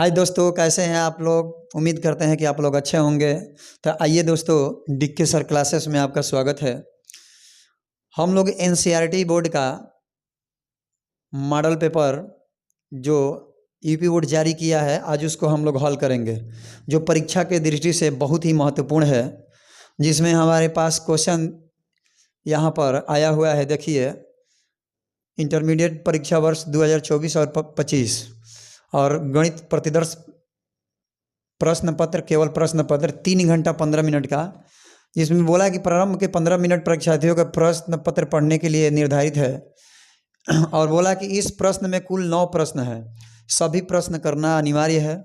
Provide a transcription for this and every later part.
हाय दोस्तों, कैसे हैं आप लोग। उम्मीद करते हैं कि आप लोग अच्छे होंगे। तो आइए दोस्तों, डिक्के सर क्लासेस में आपका स्वागत है। हम लोग एनसीईआरटी बोर्ड का मॉडल पेपर जो यूपी बोर्ड जारी किया है, आज उसको हम लोग हल करेंगे, जो परीक्षा के दृष्टि से बहुत ही महत्वपूर्ण है। जिसमें हमारे पास क्वेश्चन यहाँ पर आया हुआ है। देखिए, इंटरमीडिएट परीक्षा वर्ष 2024 और 25 और गणित प्रतिदर्श प्रश्न पत्र, केवल प्रश्न पत्र 3 घंटा 15 मिनट का, जिसमें बोला कि प्रारंभ के 15 मिनट परीक्षार्थियों का प्रश्न पत्र पढ़ने के लिए निर्धारित है। और बोला कि इस प्रश्न में कुल 9 प्रश्न है, सभी प्रश्न करना अनिवार्य है।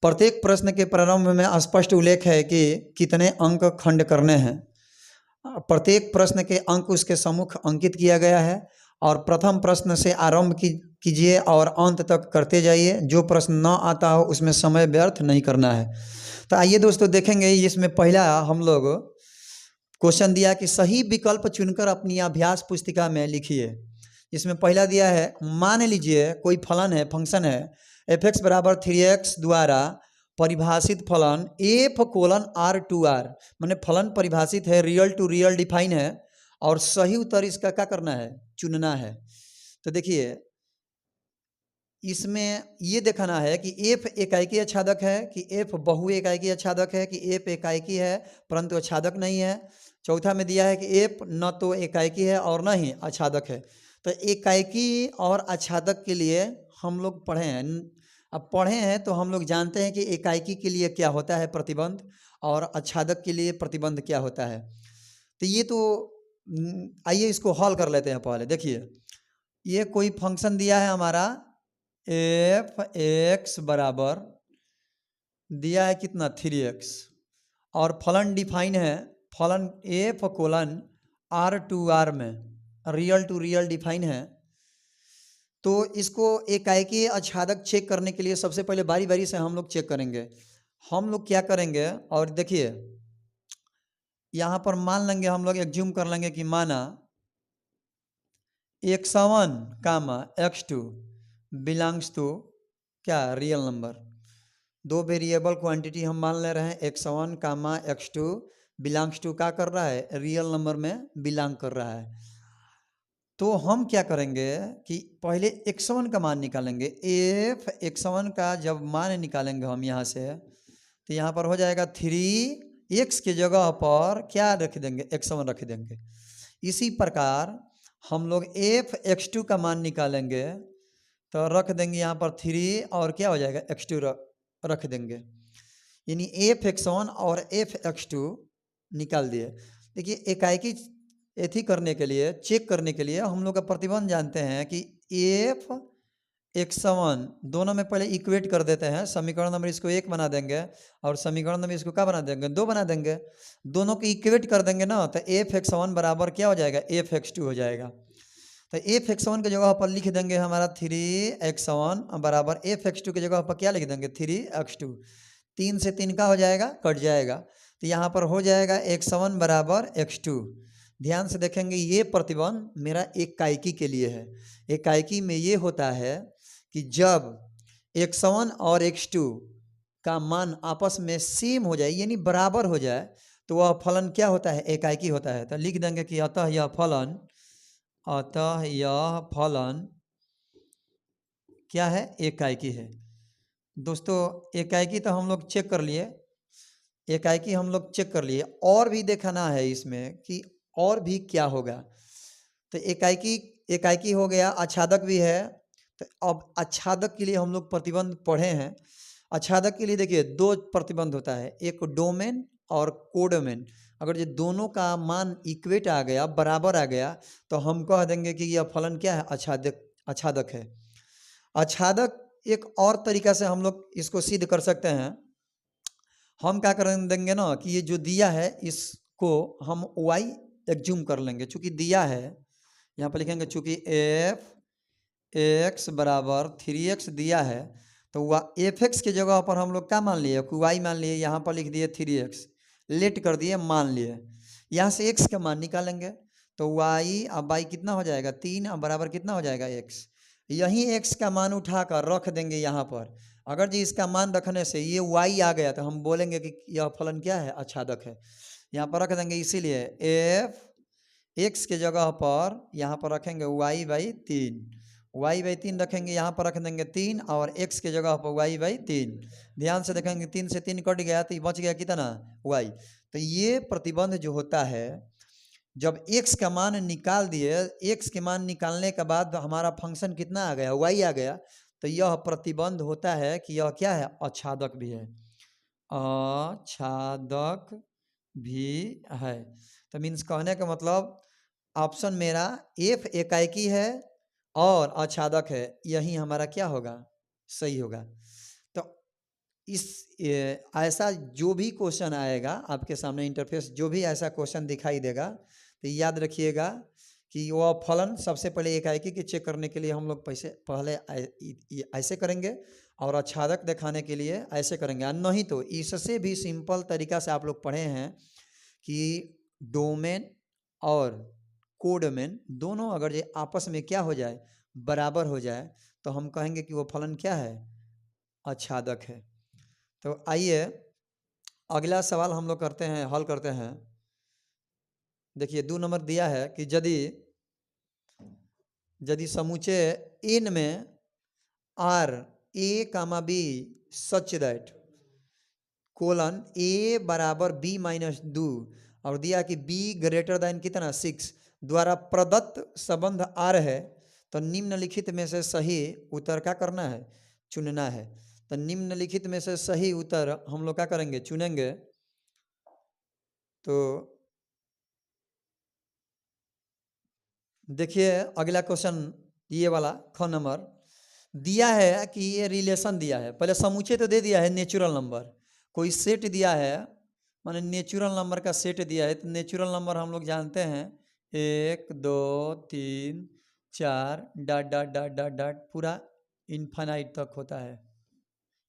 प्रत्येक प्रश्न के प्रारंभ में स्पष्ट उल्लेख है कि कितने अंक खंड करने हैं। प्रत्येक प्रश्न के अंक उसके सम्मुख अंकित किया गया है और प्रथम प्रश्न से आरंभ कीजिए और अंत तक करते जाइए। जो प्रश्न न आता हो उसमें समय व्यर्थ नहीं करना है। तो आइए दोस्तों देखेंगे, इसमें पहला हम लोग क्वेश्चन दिया कि सही विकल्प चुनकर अपनी अभ्यास पुस्तिका में लिखिए। इसमें पहला दिया है, मान लीजिए कोई फलन है, फंक्शन है f(x) बराबर 3x द्वारा परिभाषित फलन f(r)(2r), माने फलन परिभाषित है, रियल टू रियल डिफाइन है और सही उत्तर इसका क्या करना है, चुनना है। तो देखिए, इसमें ये देखना है कि f एकाएकी आच्छादक है कि f बहु एकाएकी आच्छादक है कि f एकाएकी है परंतु आच्छादक नहीं है। चौथा में दिया है कि f न तो एकाएकी है और न ही आच्छादक है। तो एकाएकी और आच्छादक के लिए हम लोग पढ़े हैं। अब पढ़े हैं तो हम लोग जानते हैं कि एकाएकी के लिए क्या होता है प्रतिबंध और आच्छादक के लिए प्रतिबंध क्या होता है। तो ये तो आइए इसको हल कर लेते हैं। पहले देखिए, ये कोई फंक्शन दिया है हमारा f(x) बराबर दिया है कितना, 3x, और फलन डिफाइन है, फलन f(r)(2r) में रियल टू रियल डिफाइन है। तो इसको एकाएकी आच्छादक चेक करने के लिए सबसे पहले बारी बारी से हम लोग चेक करेंगे। हम लोग क्या करेंगे, और देखिए यहाँ पर मान लेंगे, हम लोग एज्यूम कर लेंगे कि माना x1, x2 बिलोंग्स टू क्या, रियल नंबर। दो वेरिएबल क्वांटिटी हम मान ले रहे हैं, x1, x2 बिलोंग्स टू क्या कर रहा है, रियल नंबर में बिलोंग कर रहा है। तो हम क्या करेंगे कि पहले x1 का मान निकालेंगे। f(x1) का जब मान निकालेंगे हम यहाँ से, तो यहाँ पर हो जाएगा 3x के जगह पर क्या रख देंगे, x1 रख देंगे। इसी प्रकार हम लोग f(x2) का मान निकालेंगे तो रख देंगे यहाँ पर 3 और क्या हो जाएगा, x2 रख देंगे। यानी f(x1) और f(x2) निकाल दिए। देखिए, एकाएकी एथी करने के लिए, चेक करने के लिए हम लोग का प्रतिबंध जानते हैं कि f(x1) दोनों में पहले इक्वेट कर देते हैं। समीकरण नंबर इसको 1 बना देंगे और समीकरण नंबर इसको क्या बना देंगे, 2 बना देंगे। दोनों को इक्वेट कर देंगे ना, तो f(x1) बराबर क्या हो जाएगा, f(x2) हो जाएगा। तो f(x1) की जगह पर लिख देंगे हमारा 3x1 बराबर f(x2) की जगह पर क्या लिख देंगे, 3x2। 3 से 3 का हो जाएगा, कट जाएगा। तो यहाँ पर हो जाएगा x1 बराबर x2। ध्यान से देखेंगे, ये प्रतिबंध मेरा एकाएकी के लिए है। एकाएकी में ये होता है कि जब x1 और x2 का मान आपस में सेम हो जाए, यानी बराबर हो जाए, तो वह फलन क्या होता है, एकाएकी होता है। तो लिख देंगे कि अतः यह फलन क्या है, एकाएकी है। दोस्तों, एकाएकी तो हम लोग चेक कर लिए, एकाएकी हम लोग चेक कर लिए। और भी देखना है इसमें कि और भी क्या होगा। तो एकाएकी हो गया, आच्छादक भी है। तो अब आच्छादक के लिए हम लोग प्रतिबंध पढ़े हैं। आच्छादक के लिए देखिए 2 प्रतिबंध होता है, एक डोमेन और कोडोमेन। अगर ये दोनों का मान इक्वेट आ गया, बराबर आ गया, तो हम कह देंगे कि यह फलन क्या है, आच्छादक है। आच्छादक एक और तरीका से हम लोग इसको सिद्ध कर सकते हैं। हम क्या कर देंगे ना कि ये जो दिया है इसको हम y एग्ज्यूम कर लेंगे। चूंकि दिया है, यहाँ पर लिखेंगे चूंकि f(x) बराबर 3x दिया है, तो वह f(x) के जगह पर हम लोग क्या मान लिए, y मान लिए। यहाँ पर लिख दिए 3x, लेट कर दिए, मान लिए। यहाँ से x का मान निकालेंगे तो y, अब y कितना हो जाएगा, 3 अब बराबर कितना हो जाएगा, x। यही एक्स का मान उठाकर रख देंगे यहाँ पर। अगर जी इसका मान रखने से ये वाई आ गया तो हम बोलेंगे कि यह फलन क्या है, आच्छादक है। यहाँ पर रख देंगे, इसीलिए एफ एक्स के जगह पर यहाँ पर रखेंगे y/3, y/3 रखेंगे, यहाँ पर रख देंगे 3 और x के जगह पर y/3। ध्यान से देखेंगे 3 से 3 कट गया तो बच गया कितना, y। तो ये प्रतिबंध जो होता है, जब x का मान निकाल दिए, x के मान निकालने के बाद हमारा फंक्शन कितना आ गया, y आ गया, तो यह प्रतिबंध होता है कि यह क्या है, आच्छादक भी है, आच्छादक भी है। तो मीन्स कहने का मतलब ऑप्शन मेरा एफ एकाएकी है और आच्छादक है, यही हमारा क्या होगा, सही होगा। तो इस ऐसा जो भी क्वेश्चन आएगा आपके सामने इंटरफेस, जो भी ऐसा क्वेश्चन दिखाई देगा तो याद रखिएगा कि वह फलन सबसे पहले एकाएकी के चेक करने के लिए हम लोग पहले ऐसे करेंगे और आच्छादक दिखाने के लिए ऐसे करेंगे। नहीं तो इससे भी सिंपल तरीका से आप लोग पढ़े हैं कि डोमेन और कोडोमेन दोनों अगर ये आपस में क्या हो जाए, बराबर हो जाए, तो हम कहेंगे कि वो फलन क्या है, आच्छादक है। तो आइए अगला सवाल हम लोग करते हैं, हल करते हैं। देखिए 2 नंबर दिया है कि यदि समूचे n में r a, b such that colon a बराबर b माइनस 2 और दिया कि b ग्रेटर दैन कितना 6 द्वारा प्रदत्त संबंध r है, तो निम्नलिखित में से सही उत्तर क्या करना है, चुनना है। तो निम्नलिखित में से सही उत्तर हम लोग क्या करेंगे, चुनेंगे। तो देखिए अगला क्वेश्चन ये वाला ख नंबर दिया है कि ये रिलेशन दिया है, पहले समूचे तो दे दिया है नेचुरल नंबर, कोई सेट दिया है, माने नेचुरल नंबर का सेट दिया है। तो नेचुरल नंबर हम लोग जानते हैं 1 2 3 4 dot dot dot dot dot पूरा इन्फानाइट तक होता है।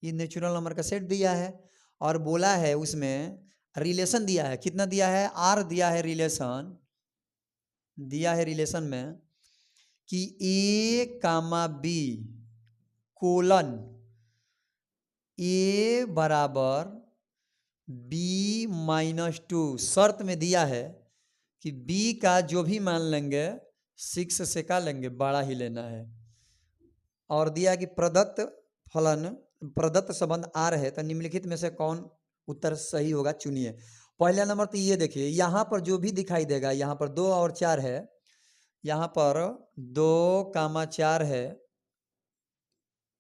ये नेचुरल नंबर का सेट दिया है और बोला है उसमें रिलेशन दिया है, कितना दिया है, आर दिया है, रिलेशन दिया है रिलेशन में कि ए कामा बी कोलन ए बराबर बी माइनस 2, शर्त में दिया है कि बी का जो भी मान लेंगे 6 से का लेंगे, बड़ा ही लेना है। और दिया कि प्रदत्त फलन प्रदत्त संबंध आर है, तो निम्नलिखित में से कौन उत्तर सही होगा, चुनिए। पहला नंबर तो ये देखिए, यहाँ पर जो भी दिखाई देगा, यहाँ पर 2 और 4 है, यहाँ पर 2, 4 है,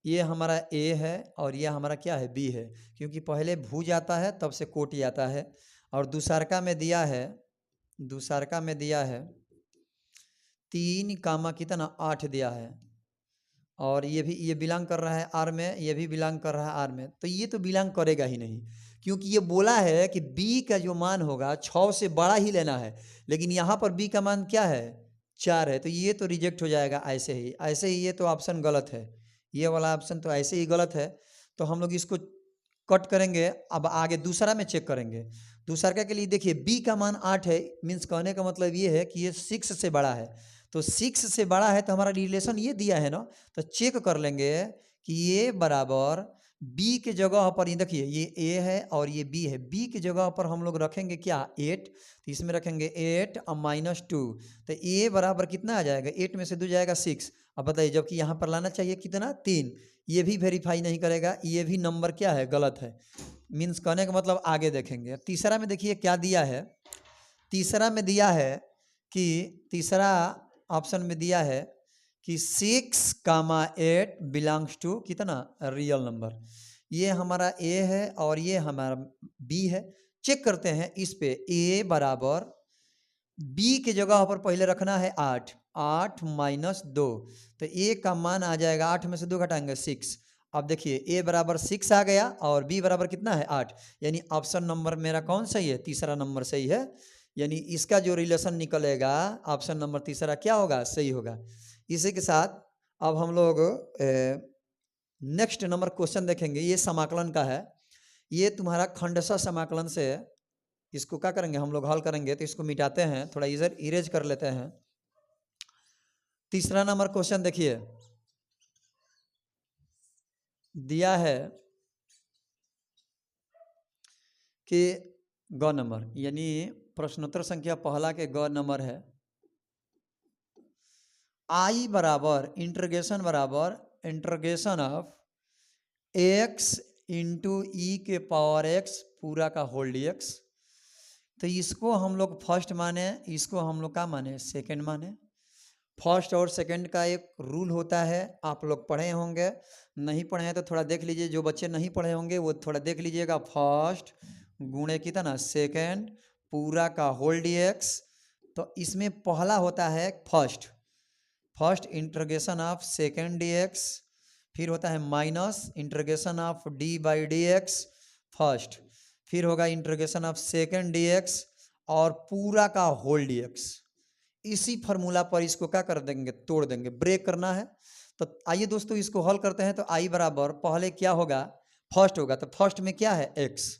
ये हमारा ए है और ये हमारा क्या है, बी है, क्योंकि पहले भुज आता है तब से कोट आता है। और दूसरका में दिया है, दूसरका में दिया है 3, कितना 8 दिया है, और ये भी ये बिलोंग कर रहा है आर में, ये भी बिलोंग कर रहा है आर में, तो ये तो बिलोंग करेगा ही नहीं, क्योंकि ये बोला है कि बी का जो मान होगा 6 से बड़ा ही लेना है, लेकिन यहाँ पर बी का मान क्या है, 4 है, तो ये तो रिजेक्ट हो जाएगा ऐसे ही। ऐसे ही ये तो ऑप्शन गलत है, ये वाला ऑप्शन तो ऐसे ही गलत है, तो हम लोग इसको कट करेंगे। अब आगे दूसरा में चेक करेंगे। दूसरा के लिए देखिए बी का मान 8 है, मीन्स कहने का मतलब ये है कि ये 6 से बड़ा है, तो 6 से बड़ा है तो हमारा रिलेशन ये दिया है ना, तो चेक कर लेंगे कि ये बराबर बी के जगह पर, ये देखिए ये ए है और ये बी है, बी की जगह पर हम लोग रखेंगे क्या 8, तो इसमें रखेंगे 8 और माइनस 2, तो ए बराबर कितना आ जाएगा, 8 में से 2 जाएगा 6। अब बताइए, जबकि यहाँ पर लाना चाहिए कितना 3, ये भी वेरीफाई नहीं करेगा, ये भी नंबर क्या है, गलत है। मीन्स कहने का मतलब आगे देखेंगे। तीसरा में देखिए क्या दिया है, तीसरा में दिया है कि तीसरा ऑप्शन में दिया है कि 6, 8 बिलोंग्स टू कितना, रियल नंबर। ये हमारा ए है और ये हमारा बी है। चेक करते हैं इस पे, ए बराबर बी के जगह पर पहले रखना है 8, 8 माइनस 2, तो ए का मान आ जाएगा 8 में से 2 घटाएंगे 6। अब देखिए ए बराबर 6 आ गया और बी बराबर कितना है 8, यानी ऑप्शन नंबर मेरा कौन सही है, तीसरा नंबर सही है, यानी इसका जो रिलेशन निकलेगा ऑप्शन नंबर तीसरा क्या होगा, सही होगा। इसी के साथ अब हम लोग नेक्स्ट नंबर क्वेश्चन देखेंगे, ये समाकलन का है, ये तुम्हारा खंडशः समाकलन से इसको क्या करेंगे हम लोग, हल करेंगे। तो इसको मिटाते हैं, थोड़ा इधर इरेज कर लेते हैं। तीसरा नंबर क्वेश्चन देखिए, दिया है कि ग नंबर, यानी प्रश्नोत्तर संख्या पहला के ग नंबर है आई बराबर इंट्रोगेशन ऑफ एक्स इंटू ई के पावर एक्स पूरा का होल्ड एक्स। तो इसको हम लोग फर्स्ट माने, इसको हम लोग क्या माने, सेकंड माने। फर्स्ट और सेकंड का एक रूल होता है, आप लोग पढ़े होंगे, नहीं पढ़े हैं तो थोड़ा देख लीजिए, जो बच्चे नहीं पढ़े होंगे वो थोड़ा देख लीजिएगा। फर्स्ट गुणे कितना, सेकंड पूरा का होल्ड एक्स। तो इसमें पहला होता है first integration of second D x, फिर होता है minus integration of D by D x first, फिर होगा integration of second D x और पूरा का होल डी एक्स। इसी फार्मूला पर इसको क्या कर देंगे, तोड़ देंगे, ब्रेक करना है। तो आइए दोस्तों इसको हल करते हैं। तो आई बराबर पहले क्या होगा, फर्स्ट होगा, तो फर्स्ट में क्या है एक्स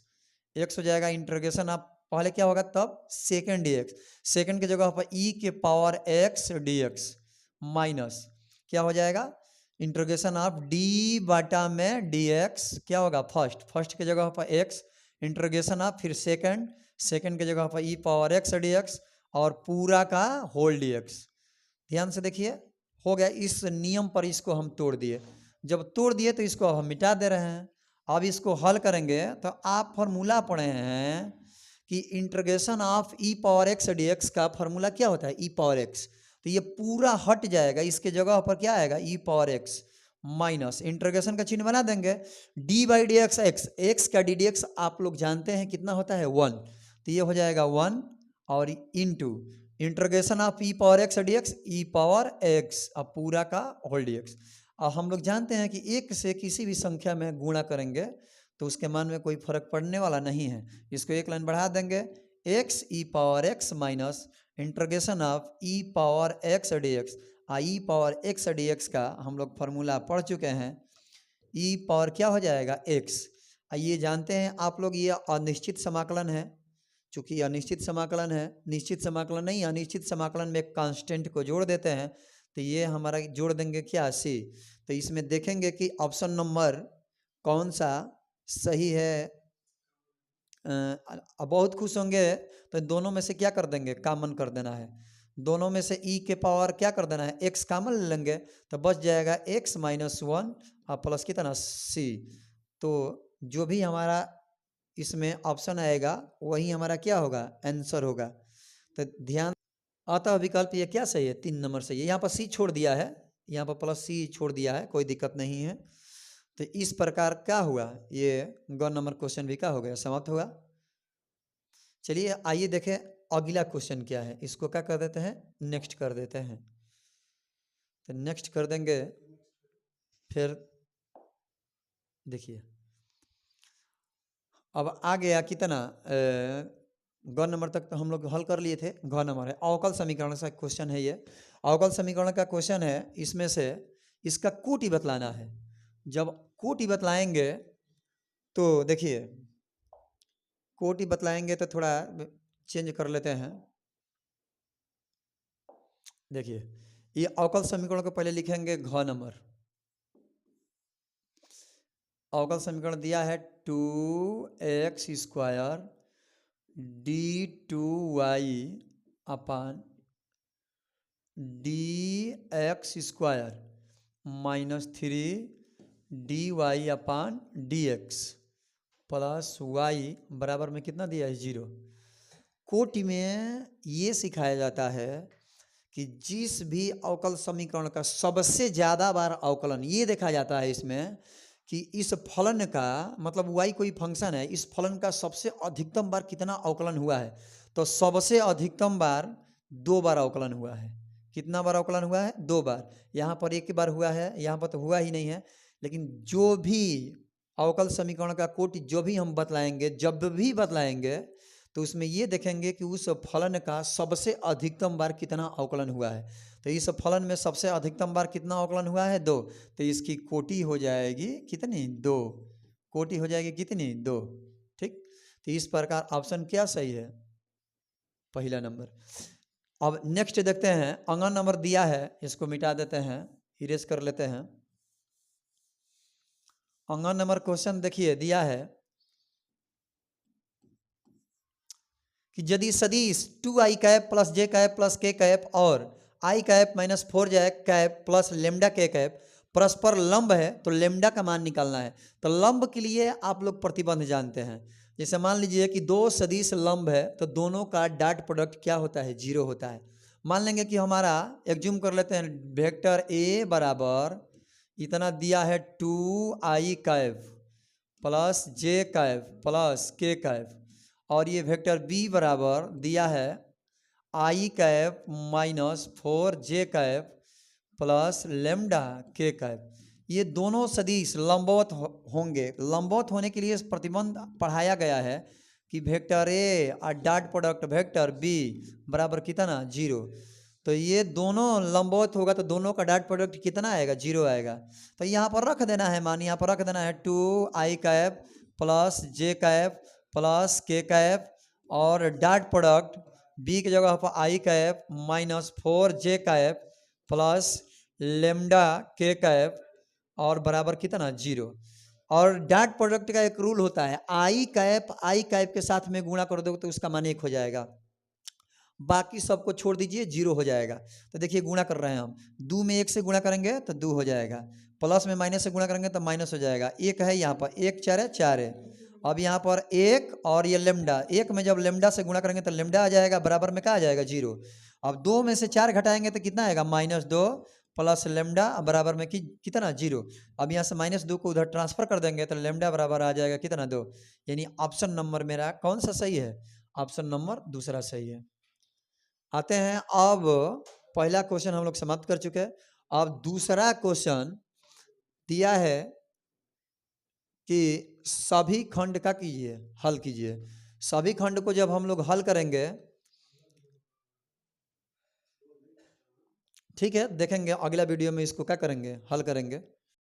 हो जाएगा, इंटीग्रेशन ऑफ पहले क्या होगा तब सेकेंड डी एक्स, सेकेंड की जगह पर ई के power x D x minus क्या हो जाएगा, इंटीग्रेशन ऑफ डी बटा में डी एक्स क्या होगा, फर्स्ट की जगह पर एक्स, इंटीग्रेशन ऑफ फिर सेकेंड की जगह पर ई पावर एक्स डी एक्स और पूरा का होल डी एक्स। ध्यान से देखिए, हो गया। इस नियम पर इसको हम तोड़ दिए, जब तोड़ दिए तो इसको हम मिटा दे रहे हैं। अब इसको हल करेंगे तो आप फार्मूला पढ़े हैं कि integration of E power x D x का फार्मूला क्या होता है, ई पावर एक्स। तो ये पूरा हट जाएगा, इसके जगह पर क्या आएगा, ई पावर एक्स माइनस इंटीग्रेशन का चिन्ह बना देंगे, D by D x x का डी डी एक्स आप लोग जानते हैं कितना होता है 1, तो ये हो जाएगा 1 और into integration of E power x D x E power x अब पूरा का होल डी एक्स। अब हम लोग जानते हैं कि एक से किसी भी संख्या में गुणा करेंगे तो उसके मान में कोई फर्क पड़ने वाला नहीं है। इसको एक लाइन बढ़ा देंगे, x E power x minus integration of E power x D x. E power x D x का हम लोग फार्मूला पढ़ चुके हैं, ई पावर क्या हो जाएगा एक्स। ये जानते हैं आप लोग ये अनिश्चित समाकलन है, चूंकि अनिश्चित समाकलन है, निश्चित समाकलन नहीं, अनिश्चित समाकलन में एक कांस्टेंट को जोड़ देते हैं तो ये हमारा जोड़ देंगे क्या सी। तो इसमें देखेंगे कि ऑप्शन नंबर कौन सा सही है। बहुत खुश होंगे तो दोनों में से क्या कर देंगे, कॉमन कर देना है। दोनों में से ई के पावर क्या कर देना है, एक्स कॉमन ले लेंगे तो बच जाएगा एक्स माइनस 1 और प्लस कितना सी। तो जो भी हमारा इसमें ऑप्शन आएगा वही हमारा क्या होगा, आंसर होगा। तो ध्यान, अतः विकल्प ये क्या सही है, 3 नंबर सही है। यहाँ पर सी छोड़ दिया है, यहाँ पर प्लस सी छोड़ दिया है, कोई दिक्कत नहीं है। तो इस प्रकार क्या हुआ, ये ग नंबर क्वेश्चन भी क्या हो गया, समाप्त हुआ। चलिए आइए देखें अगला क्वेश्चन क्या है, इसको क्या कर देते हैं, नेक्स्ट कर देते हैं। तो नेक्स्ट कर देंगे, फिर देखिए अब आ गया कितना, ग नंबर तक तो हम लोग हल कर लिए थे। घ नंबर है अवकल समीकरण का क्वेश्चन है, ये अवकल समीकरण का क्वेश्चन है। इसमें से इसका कोटि बतलाना है। जब कोटि बतलाएंगे तो देखिए, कोटि बतलाएंगे तो थोड़ा चेंज कर लेते हैं। देखिए ये अवकल समीकरण को पहले लिखेंगे घ नंबर। अवकल समीकरण दिया है 2x square D 2y upon D X square minus 3 D Y upon D X plus Y बराबर में कितना दिया है 0। कोटि में ये सिखाया जाता है कि जिस भी अवकल समीकरण का सबसे ज़्यादा बार अवकलन, ये देखा जाता है इसमें कि इस फलन का मतलब y कोई फंक्शन है, इस फलन का सबसे अधिकतम बार कितना अवकलन हुआ है। तो सबसे अधिकतम बार 2 बार अवकलन हुआ है। कितना बार अवकलन हुआ है, 2 बार। यहाँ पर एक बार हुआ है, यहाँ पर तो हुआ ही नहीं है। लेकिन जो भी अवकल समीकरण का कोटि जो भी हम बतलाएंगे, जब भी बतलाएंगे तो उसमें ये देखेंगे कि उस फलन का सबसे अधिकतम बार कितना अवकलन हुआ है। तो इस फलन में सबसे अधिकतम बार कितना अवकलन हुआ है, 2। तो इसकी कोटि हो जाएगी कितनी, 2। कोटि हो जाएगी कितनी, 2। ठीक, तो इस प्रकार ऑप्शन क्या सही है, पहला नंबर। अब नेक्स्ट देखते हैं, अंगन नंबर दिया है, इसको मिटा देते हैं, इरेज कर लेते हैं। अंगन नंबर क्वेश्चन देखिए दिया है कि यदि सदिश 2i कैप प्लस जे कैप प्लस के कैप और आई कैप माइनस 4 जे कैप प्लस लेमडा के कैप परस्पर लंब है तो लेमडा का मान निकालना है। तो लंब के लिए आप लोग प्रतिबंध जानते हैं। जैसे मान लीजिए कि दो सदिश लंब है तो दोनों का डॉट प्रोडक्ट क्या होता है, 0 होता है। मान लेंगे कि हमारा एक जूम कर लेते हैं, वेक्टर ए बराबर इतना दिया है 2i कैप प्लस जे कैप प्लस के कैप, और ये वेक्टर बी बराबर दिया है i cap minus 4j cap plus lambda के कैप। ये दोनों सदिश लंबवत होंगे। लंबवत होने के लिए इस प्रतिबंध पढ़ाया गया है कि वेक्टर ए और डॉट प्रोडक्ट वेक्टर बी बराबर कितना, 0। तो ये दोनों लंबवत होगा तो दोनों का डॉट प्रोडक्ट कितना आएगा, 0 आएगा। तो यहाँ पर रख देना है मान, यहाँ पर रख देना है 2i कैप प्लस जे कैप प्लस के कैप और डॉट प्रोडक्ट बी की जगह पर i cap minus 4j cap plus lambda के कैप और बराबर कितना, 0। और डॉट प्रोडक्ट का एक रूल होता है, i कैप के साथ में गुणा कर दोगे तो उसका मान 1 हो जाएगा, बाकी सबको छोड़ दीजिए 0 हो जाएगा। तो देखिए गुणा कर रहे हैं हम, 2 में 1 से गुणा करेंगे तो 2 हो जाएगा, प्लस में माइनस से गुणा करेंगे तो माइनस हो जाएगा। 1 है यहाँ पर, 1 4 है 4 है। अब यहाँ पर 1 और ये लेमडा, 1 में जब लेमडा से गुणा करेंगे तो लेमडा आ जाएगा, बराबर में क्या आ जाएगा, 0। अब 2 में से 4 घटाएंगे तो कितना आएगा, -2 प्लस लेमडा बराबर में कितना, 0। अब यहाँ से -2 को उधर ट्रांसफर कर देंगे तो लेमडा बराबर आ जाएगा कितना, 2। यानी ऑप्शन नंबर मेरा कौन सा सही है, ऑप्शन नंबर दूसरा सही है। आते हैं अब, पहला क्वेश्चन हम लोग समाप्त कर चुके हैं। अब दूसरा क्वेश्चन दिया है कि सभी खंड का कीजिए, हल कीजिए। सभी खंड को जब हम लोग हल करेंगे, ठीक है, देखेंगे अगला वीडियो में इसको क्या करेंगे, हल करेंगे।